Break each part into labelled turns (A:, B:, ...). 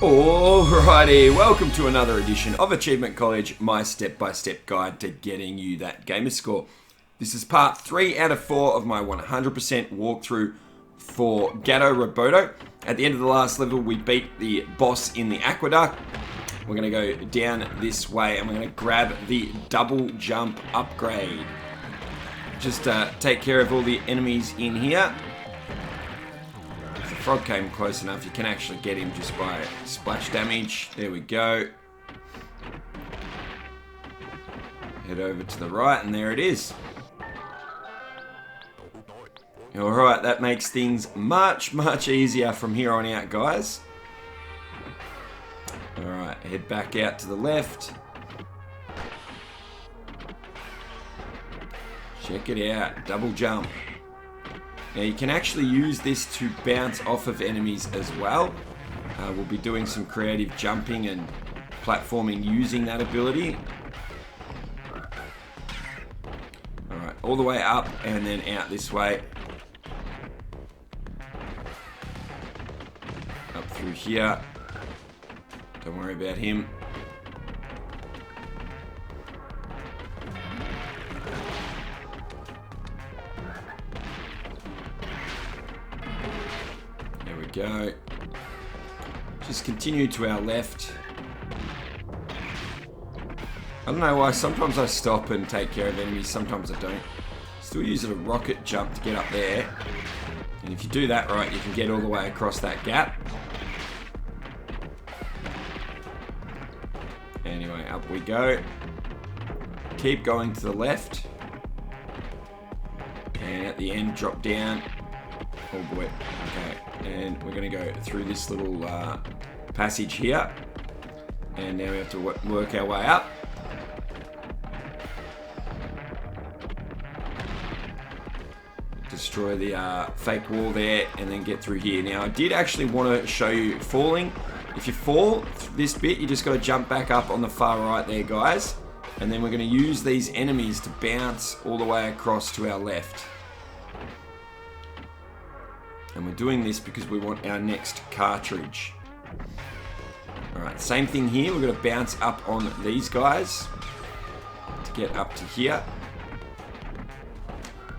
A: Alrighty, welcome to another edition of Achievement College, my step-by-step guide to getting you that gamer score. This is part 3 out of 4 of my 100% walkthrough for Gato Roboto. At the end of the last level, we beat the boss in the aqueduct. We're going to go down this way and we're going to grab the double jump upgrade. Just take care of all the enemies in here. If the frog came close enough, you can actually get him just by splash damage. There we go. Head over to the right and there it is. Alright, that makes things much easier from here on out, guys. Alright, head back out to the left. Check it out, double jump. Now you can actually use this to bounce off of enemies as well. We'll be doing some creative jumping and platforming using that ability. Alright, all the way up and then out this way. Up through here. Don't worry about him. There we go. Just continue to our left. I don't know why, sometimes I stop and take care of enemies, sometimes I don't. Still using a rocket jump to get up there. And if you do that right, you can get all the way across that gap. Anyway, up we go. Keep going to the left. And at the end, drop down. Oh boy. Okay. And we're going to go through this little passage here. And now we have to work our way up. Destroy the fake wall there and then get through here. Now, I did actually want to show you falling. If you fall this bit, you just got to jump back up on the far right there, guys. And then we're going to use these enemies to bounce all the way across to our left. And we're doing this because we want our next cartridge. Alright, same thing here. We're going to bounce up on these guys to get up to here.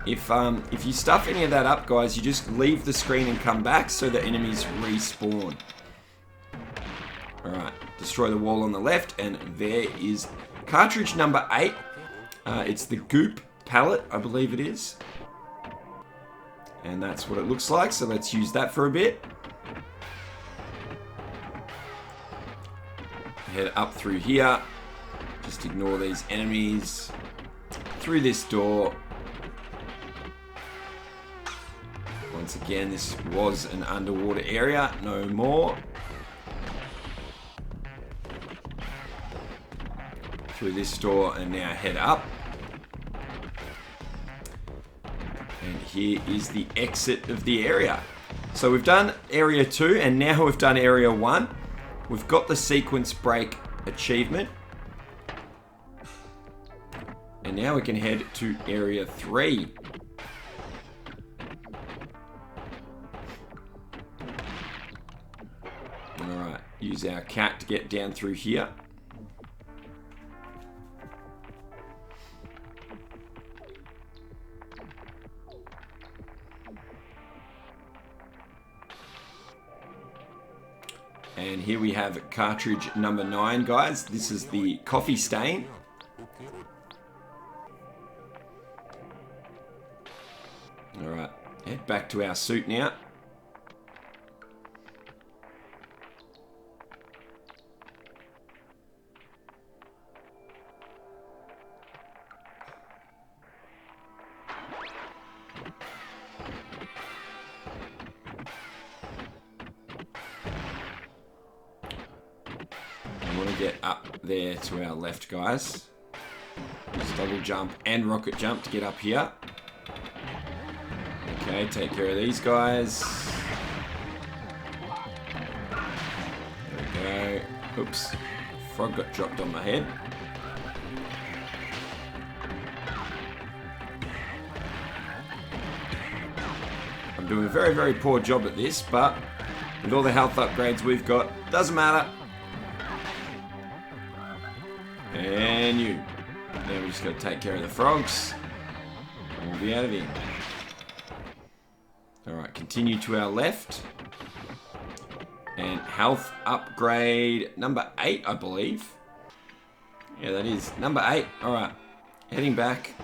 A: If you stuff any of that up, guys, you just leave the screen and come back so the enemies respawn. Alright, destroy the wall on the left, and there is cartridge number 8. It's the Goop palette, I believe it is. And that's what it looks like, so let's use that for a bit. Head up through here. Just ignore these enemies. Through this door. Once again, this was an underwater area, no more. Through this door and now head up. And here is the exit of the area. So we've done area 2 and now we've done area 1. We've got the sequence break achievement. And now we can head to area 3. Alright, use our cat to get down through here. And here we have cartridge number 9, guys. This is the coffee stain. Alright, head back to our suit now. Get up there to our left, guys. Just double jump and rocket jump to get up here. Okay, take care of these guys. There we go. Oops. Frog got dropped on my head. I'm doing a very, very poor job at this, but with all the health upgrades we've got. Doesn't matter. And you. Now we just got to take care of the frogs. And we'll be out of here. Alright, continue to our left. And health upgrade number 8, I believe. Yeah, that is number 8. Alright, heading back.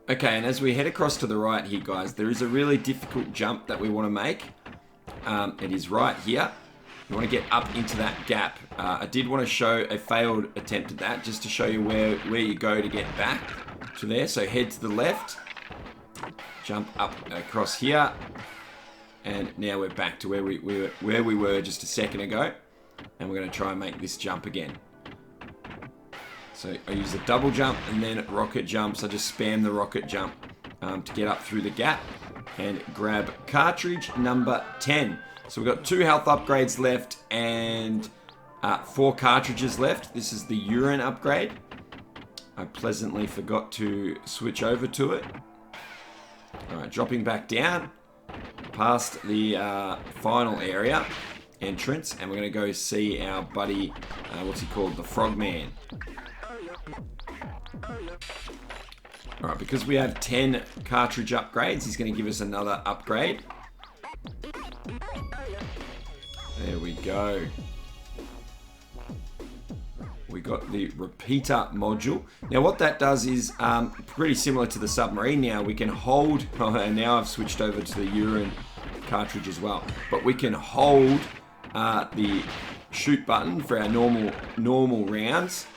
A: Okay, and as we head across to the right here, guys, there is a really difficult jump that we want to make. It is right here. You want to get up into that gap. I did want to show a failed attempt at that, just to show you where you go to get back to there. So head to the left, jump up across here, and now we're back to where we were just a second ago. And we're going to try and make this jump again. So I use a double jump and then rocket jumps. I just spam the rocket jump to get up through the gap and grab cartridge number 10. So we've got 2 health upgrades left and 4 cartridges left. This is the urine upgrade. I pleasantly forgot to switch over to it. Alright, dropping back down past the final area entrance, and we're going to go see our buddy, what's he called? The Frogman. Alright, because we have 10 cartridge upgrades, he's going to give us another upgrade. There we go. We got the repeater module. Now what that does is pretty similar to the submarine. Now we can hold, and now I've switched over to the urine cartridge as well, but we can hold the shoot button for our normal rounds,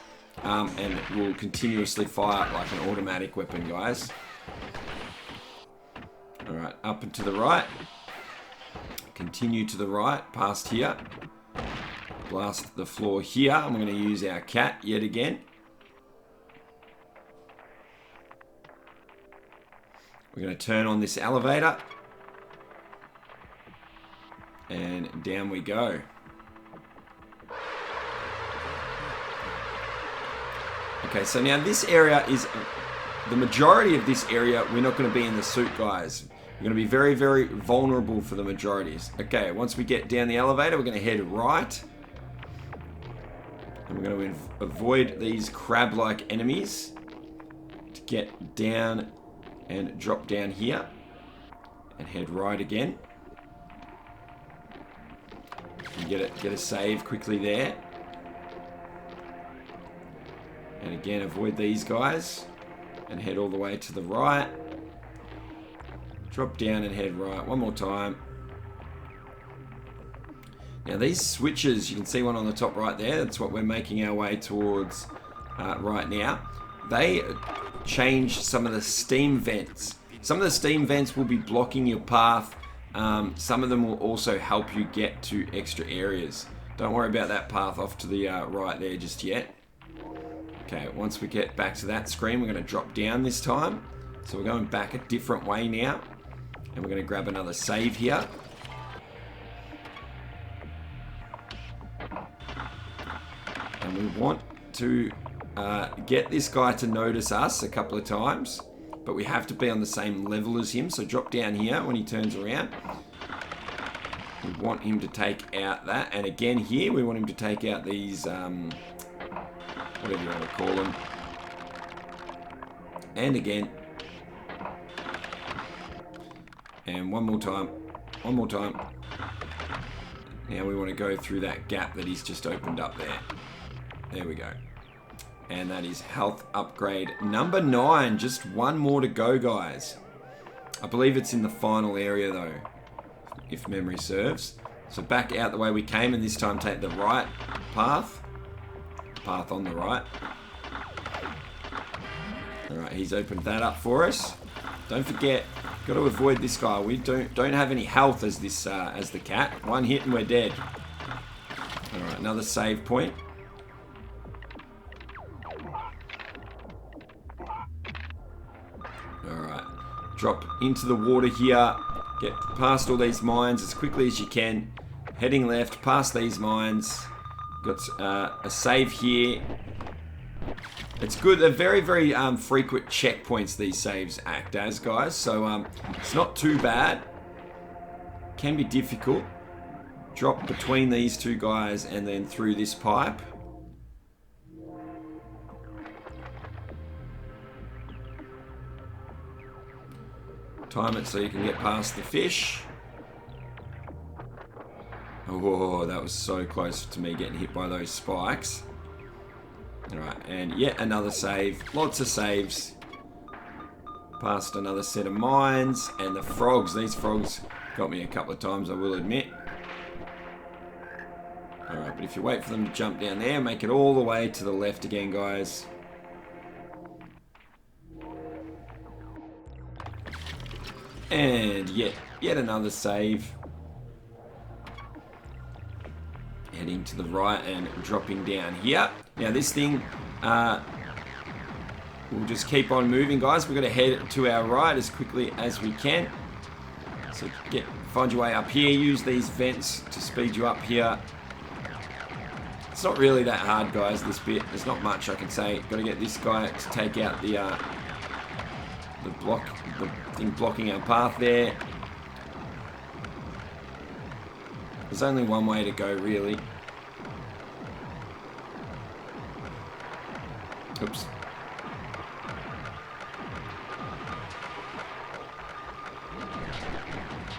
A: and it will continuously fire like an automatic weapon, guys. Alright, up and to the right. Continue to the right, past here. Blast the floor here. I'm going to use our cat yet again. We're going to turn on this elevator. And down we go. Okay, so now this area is... the majority of this area, we're not going to be in the suit, guys. We're going to be very, very vulnerable for the majorities. Okay, once we get down the elevator, we're going to head right. And we're going to avoid these crab-like enemies to get down and drop down here. And head right again. And get a save quickly there. And again, avoid these guys. And head all the way to the right. Drop down and head right. One more time. Now these switches, you can see one on the top right there. That's what we're making our way towards right now. They change some of the steam vents. Some of the steam vents will be blocking your path. Some of them will also help you get to extra areas. Don't worry about that path off to the right there just yet. Okay, once we get back to that screen, we're going to drop down this time. So we're going back a different way now. And we're going to grab another save here. And we want to get this guy to notice us a couple of times. But we have to be on the same level as him. So drop down here when he turns around. We want him to take out that. And again here, we want him to take out these... whatever you want to call them. And again. And one more time. One more time. Now we want to go through that gap that he's just opened up there. There we go. And that is health upgrade number 9. Just one more to go, guys. I believe it's in the final area though, if memory serves. So back out the way we came, and this time take the right path. Path on the right. Alright, he's opened that up for us. Don't forget, got to avoid this guy. We don't have any health as this as the cat. One hit and we're dead. Alright, another save point. Alright, drop into the water here. Get past all these mines as quickly as you can. Heading left, past these mines. Got a save here. It's good. They're very, very frequent checkpoints these saves act as, guys. So it's not too bad. Can be difficult. Drop between these two guys and then through this pipe. Time it so you can get past the fish. Oh, that was so close to me getting hit by those spikes. Alright, and yet another save. Lots of saves. Past another set of mines. And the frogs. These frogs got me a couple of times, I will admit. Alright, but if you wait for them to jump down there, make it all the way to the left again, guys. And yet another save. Heading to the right and dropping down here. Now this thing, we'll just keep on moving, guys. We're going to head to our right as quickly as we can. So find your way up here. Use these vents to speed you up here. It's not really that hard, guys, this bit. There's not much I can say. Got to get this guy to take out the thing blocking our path there. There's only one way to go, really. Oops.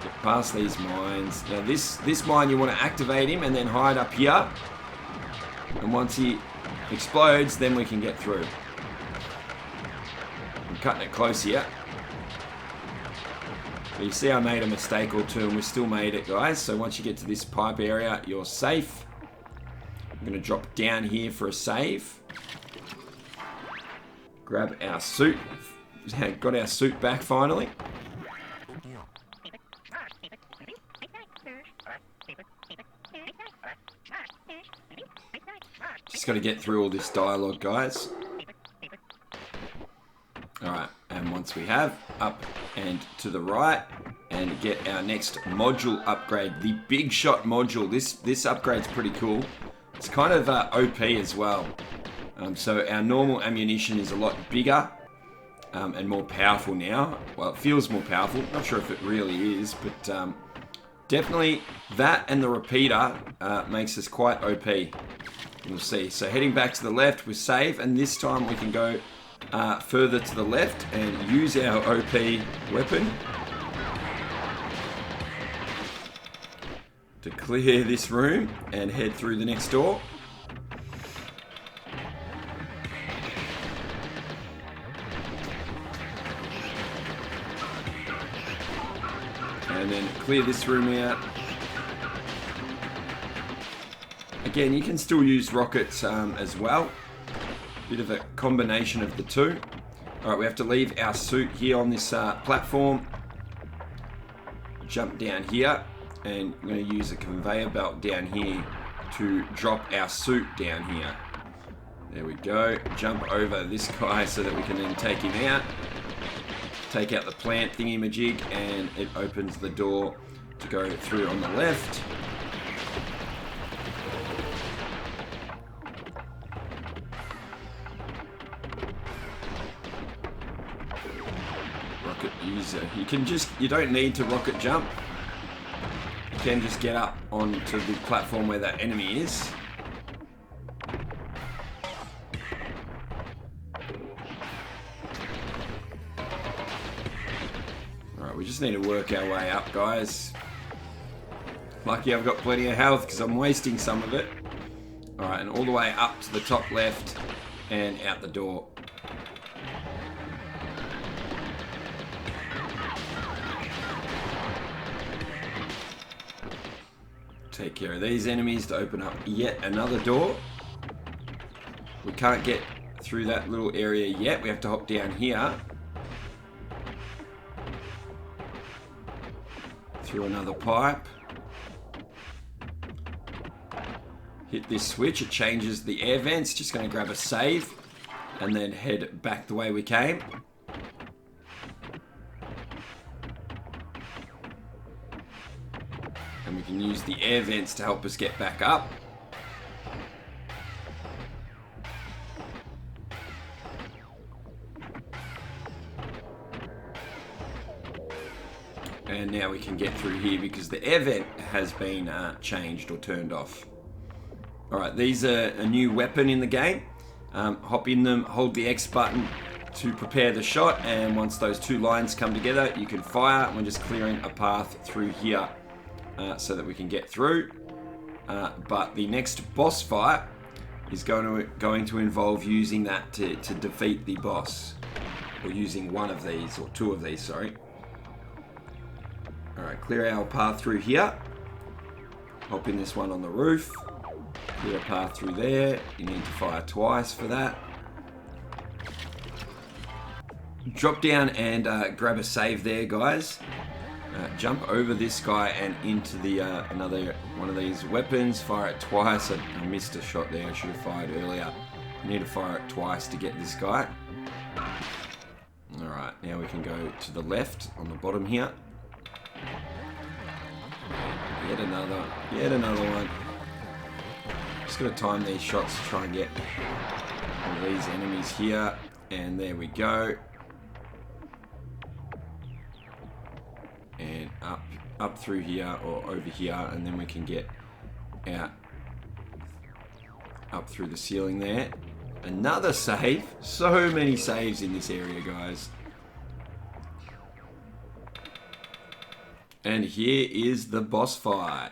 A: Get past these mines. Now this mine, you want to activate him and then hide up here. And once he explodes, then we can get through. I'm cutting it close here. But you see I made a mistake or two and we still made it, guys. So once you get to this pipe area, you're safe. I'm going to drop down here for a save. Grab our suit. Got our suit back finally. Just got to get through all this dialogue, guys. Alright, and once we have, up and to the right, and get our next module upgrade, the Bigshot module. This upgrade's pretty cool. It's kind of OP as well. So our normal ammunition is a lot bigger and more powerful now. Well, it feels more powerful. Not sure if it really is, but definitely that and the repeater makes us quite OP. We'll see. So heading back to the left, we're safe, and this time we can go further to the left and use our OP weapon to clear this room and head through the next door. And then clear this room out. Again, you can still use rockets as well. Bit of a combination of the two. Alright, we have to leave our suit here on this platform. Jump down here. And I'm going to use a conveyor belt down here to drop our suit down here. There we go. Jump over this guy so that we can then take him out. Take out the plant thingy-majig, and it opens the door to go through on the left. Rocket user. You don't need to rocket jump. You can just get up onto the platform where that enemy is. We just need to work our way up, guys. Lucky I've got plenty of health because I'm wasting some of it. Alright, and all the way up to the top left and out the door. Take care of these enemies to open up yet another door. We can't get through that little area yet. We have to hop down here. Through another pipe. Hit this switch, it changes the air vents. Just going to grab a save and then head back the way we came. And we can use the air vents to help us get back up. And now we can get through here because the air vent has been changed or turned off. Alright, these are a new weapon in the game. Hop in them, hold the X button to prepare the shot, and once those two lines come together, you can fire. We're just clearing a path through here so that we can get through. But the next boss fight is going to involve using that to defeat the boss. Or using one of these, or two of these, sorry. Alright, clear our path through here. Hop in this one on the roof. Clear a path through there. You need to fire twice for that. Drop down and grab a save there, guys. Jump over this guy and into the another one of these weapons. Fire it twice. I missed a shot there. I should have fired earlier. I need to fire it twice to get this guy. Alright, now we can go to the left on the bottom here. Yet another one. Just gotta time these shots to try and get one of these enemies here. And there we go. And up through here or over here, and then we can get out up through the ceiling there. Another save. So many saves in this area, guys. And here is the boss fight.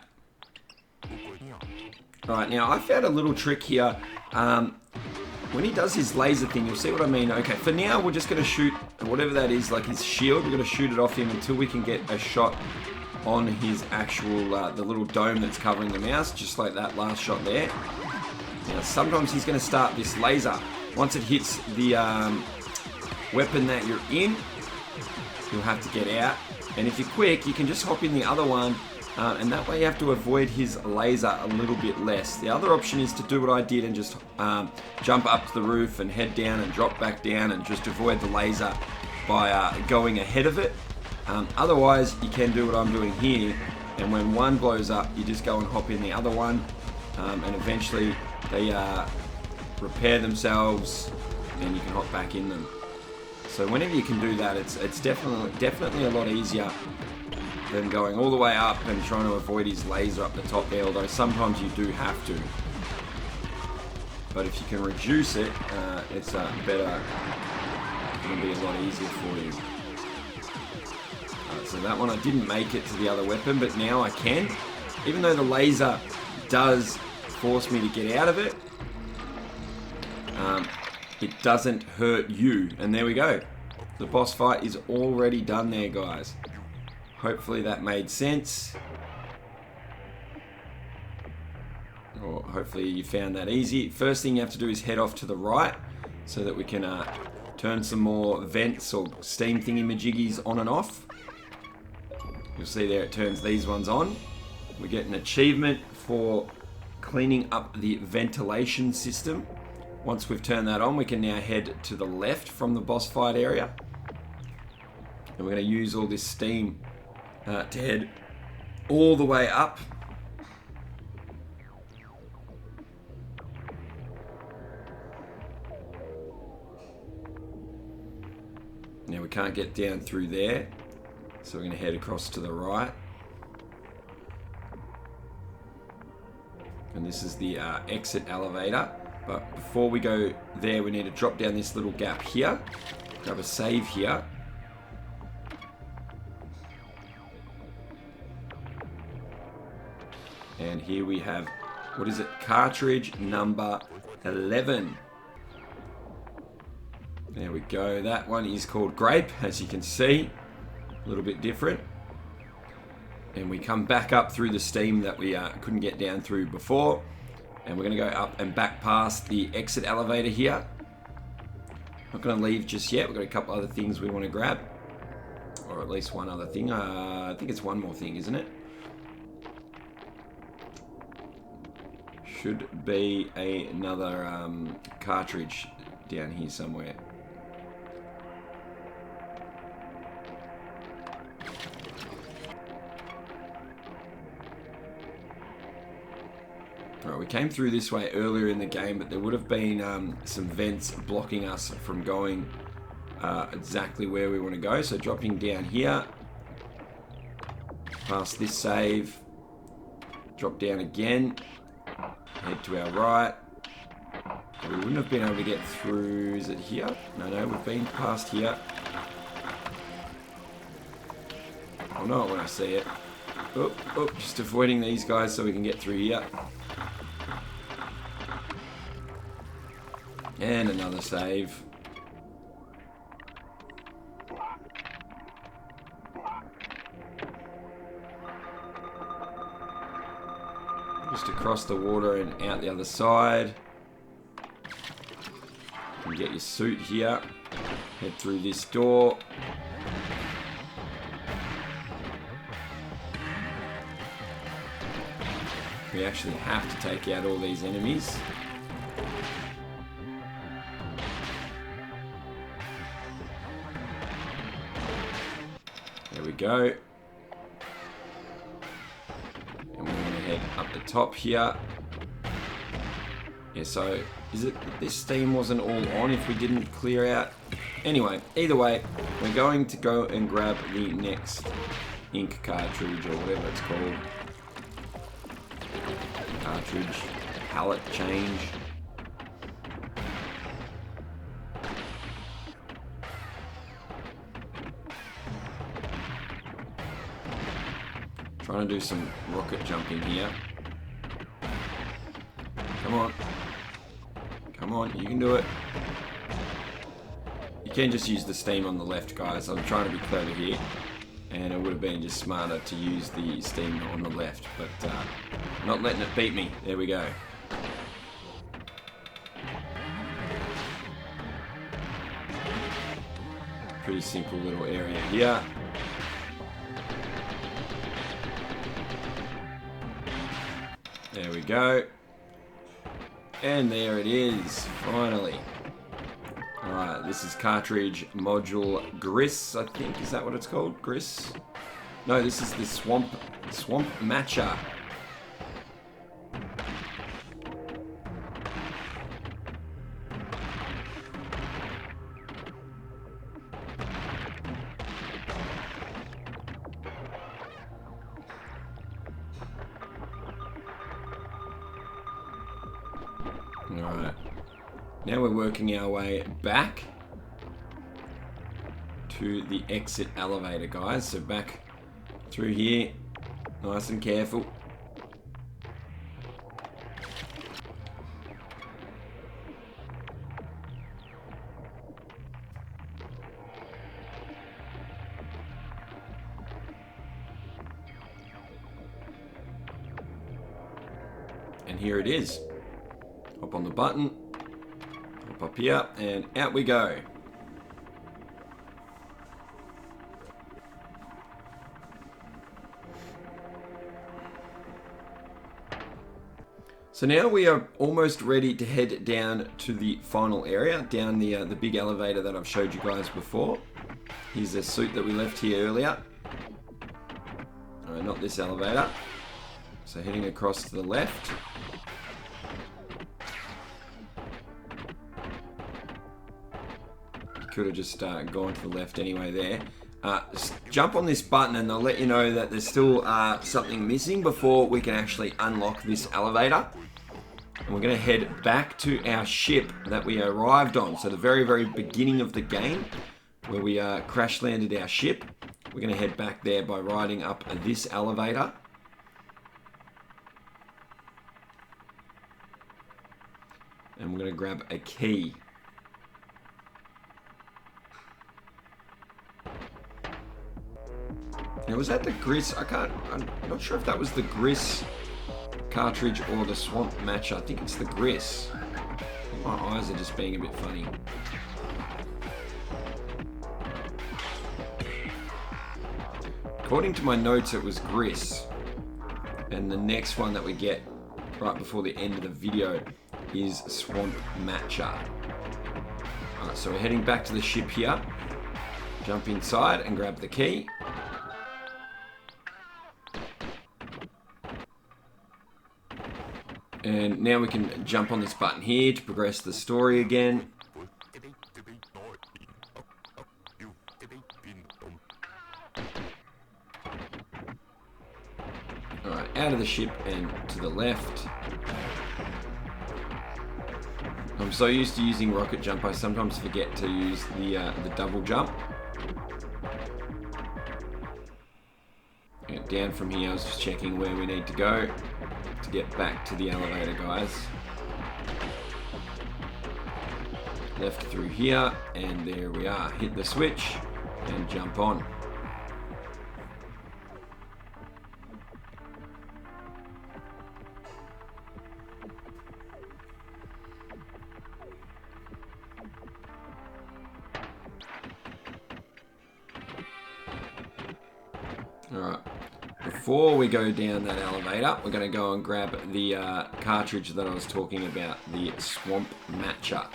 A: Right, now I found a little trick here. When he does his laser thing, you'll see what I mean. Okay, for now we're just going to shoot whatever that is, like his shield. We're going to shoot it off him until we can get a shot on his actual, the little dome that's covering the mouse, just like that last shot there. Now, sometimes he's going to start this laser. Once it hits the weapon that you're in, you'll have to get out. And if you're quick, you can just hop in the other one, and that way you have to avoid his laser a little bit less. The other option is to do what I did and just jump up to the roof and head down and drop back down and just avoid the laser by going ahead of it. Otherwise, you can do what I'm doing here, and when one blows up, you just go and hop in the other one, and eventually they repair themselves and you can hop back in them. So whenever you can do that, it's definitely a lot easier than going all the way up and trying to avoid his laser up the top there, although sometimes you do have to. But if you can reduce it, it's going to be a lot easier for you. So that one I didn't make it to the other weapon, but now I can. Even though the laser does force me to get out of it, it doesn't hurt you. And there we go. The boss fight is already done there, guys. Hopefully that made sense. Or hopefully you found that easy. First thing you have to do is head off to the right so that we can turn some more vents or steam thingy-majiggies on and off. You'll see there it turns these ones on. We get an achievement for cleaning up the ventilation system. Once we've turned that on, we can now head to the left from the boss fight area. And we're going to use all this steam to head all the way up. Now we can't get down through there, so we're going to head across to the right. And this is the exit elevator. But before we go there, we need to drop down this little gap here. Grab a save here. And here we have, what is it? Cartridge number 11. There we go. That one is called Grape, as you can see. A little bit different. And we come back up through the steam that we couldn't get down through before. And we're going to go up and back past the exit elevator here. Not going to leave just yet. We've got a couple other things we want to grab. Or at least one other thing. I think it's one more thing, isn't it? Should be another cartridge down here somewhere. Alright, we came through this way earlier in the game, but there would have been some vents blocking us from going exactly where we want to go. So dropping down here, Past this save. Drop down again. Head to our right. We wouldn't have been able to get through. Is it here? No, we've been past here. I'll know it when I see it. Oh, just avoiding these guys so we can get through here. And another save. Just across the water and out the other side. You can get your suit here. Head through this door. We actually have to take out all these enemies. There we go. And we're going to head up the top here. Yeah, so is it that this steam wasn't all on if we didn't clear out? Anyway, either way, we're going to go and grab the next ink cartridge or whatever it's called. Cartridge, palette change. Trying to do some rocket jumping here. Come on. Come on, you can do it. You can just use the steam on the left, guys. I'm trying to be clever here. And it would have been just smarter to use the steam on the left, but not letting it beat me. There we go. Pretty simple little area here. There we go. And there it is, finally. Alright, this is cartridge module Gris, I think. Is that what it's called? Gris? No, this is the Swamp Matcha. Alright. Now we're working our way back to the exit elevator, guys. So back through here, nice and careful. And here it is. Hop on the button. Up here, and out we go. So now we are almost ready to head down to the final area, down the big elevator that I've showed you guys before. Here's the suit that we left here earlier. Not this elevator. So heading across to the left. Could have just gone to the left anyway there. Just jump on this button and they'll let you know that there's still something missing before we can actually unlock this elevator. And we're going to head back to our ship that we arrived on. So the very, very beginning of the game where we crash landed our ship. We're going to head back there by riding up this elevator. And we're going to grab a key. Now, was that the Gris? I'm not sure if that was the Gris cartridge or the Swamp Matcha. I think it's the Gris. My eyes are just being a bit funny. According to my notes, it was Gris. And the next one that we get right before the end of the video is Swamp Matcha. Alright, so we're heading back to the ship here. Jump inside and grab the key. And now we can jump on this button here to progress the story again. Alright, out of the ship and to the left. I'm so used to using rocket jump, I sometimes forget to use the double jump. Yeah, down from here, I was just checking where we need to go to get back to the elevator, guys. Left through here, and there we are. Hit the switch and jump on. Alright, before we go down that elevator, we're going to go and grab the cartridge that I was talking about, the Swamp Matcha.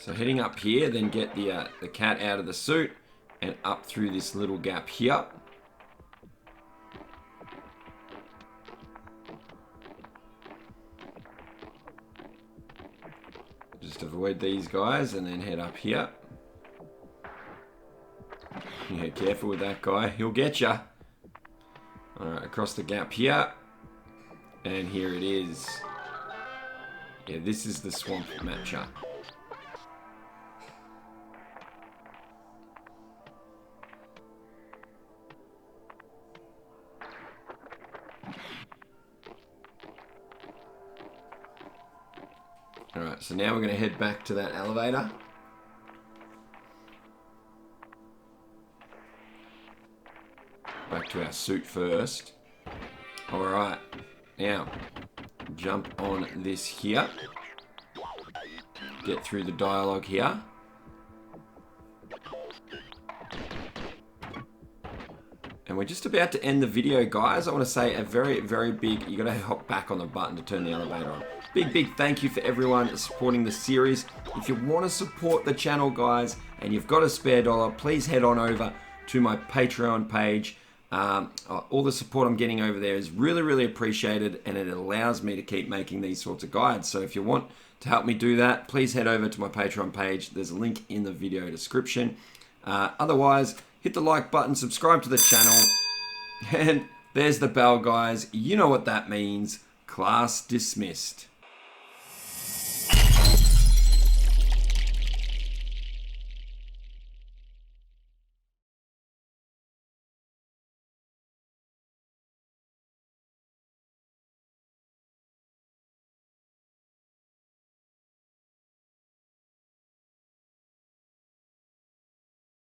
A: So heading up here, then get the cat out of the suit and up through this little gap here. Just avoid these guys and then head up here. Yeah, careful with that guy. He'll get ya. Alright, across the gap here. And here it is. Yeah, this is the Swamp Matcha. Alright, so now we're going to head back to that elevator. Back to our suit first. Alright, now jump on this here. Get through the dialogue here. And we're just about to end the video, guys. I want to say a very, very big, you got to hop back on the button to turn the elevator on. Big thank you for everyone supporting the series. If you want to support the channel, guys, and you've got a spare dollar, please head on over to my Patreon page. All the support I'm getting over there is really, really appreciated, and it allows me to keep making these sorts of guides. So if you want to help me do that, please head over to my Patreon page. There's a link in the video description. Otherwise, hit the like button, subscribe to the channel, and there's the bell, guys. You know what that means. Class dismissed.